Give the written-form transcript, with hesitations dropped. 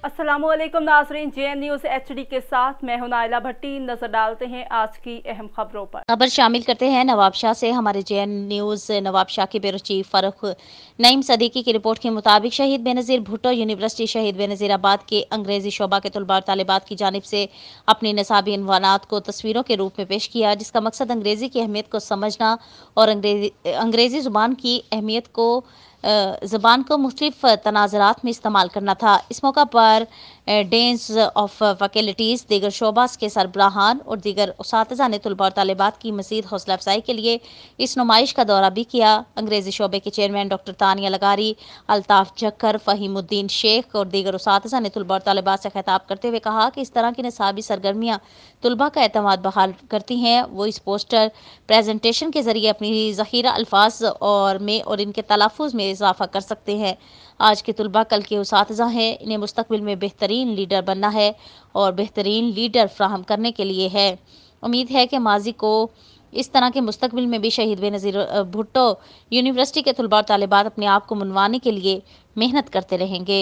अस्सलाम वालेकुम नाज़रीन, JN न्यूज़ HD के साथ मैं हूं नाइला भट्टी। नजर डालते हैं आज की अहम खबरों पर। खबर शामिल करते हैं नवाबशाह से। हमारे JN न्यूज़ नवाबशाह के ब्यूरो चीफ फारूक नईम सदीकी की रिपोर्ट के मुताबिक शहीद बेनज़ीर भुट्टो यूनिवर्सिटी शहीद बेनज़ीराबाद के अंग्रेज़ी शोबा के तलबा और तालिबात की जानिब से अपनी निसाबी इनवानात को तस्वीरों के रूप में पेश किया, जिसका मकसद अंग्रेज़ी की अहमियत को समझना और अंग्रेज़ी ज़ुबान की अहमियत को ज़बान को मुख्तलिफ तनाज़रात में इस्तेमाल करना था। इस मौका पर डेन्स ऑफ फैकल्टीज़, दीगर शोबास के सरबराहान और दीगर उसातिज़ा ने तलबा और तालिबात की मज़ीद हौसला अफजाई के लिए इस नुमाइश का दौरा भी किया। अंग्रेज़ी शोबे के चेयरमैन डॉक्टर तानिया लगारी, अल्ताफ़ जक्कर, फ़हीमुद्दीन शेख और दीगर उसातिज़ा ने तलबा और तालिबात से खिताब करते हुए कहा कि इस तरह की निसाबी सरगर्मियाँ तलबा का एतमाद बहाल करती हैं। वो इस पोस्टर प्रेजेंटेशन के ज़रिए अपनी ज़ख़ीरा अल्फाज और इनके तलफ़ुज़ में इजाफ़ा कर सकते हैं। आज के तलबा कल के उसातिज़ा हैं, इन्हें मुस्तक़बिल में बेहतरीन लीडर बनना है और बेहतरीन लीडर फ्राहम करने के लिए है। उम्मीद है कि माजी को इस तरह के मुस्तक़बिल में भी शहीद बेनज़ीर भुट्टो यूनिवर्सिटी के तलबा और तालिबात अपने आप को मनवाने के लिए मेहनत करते रहेंगे।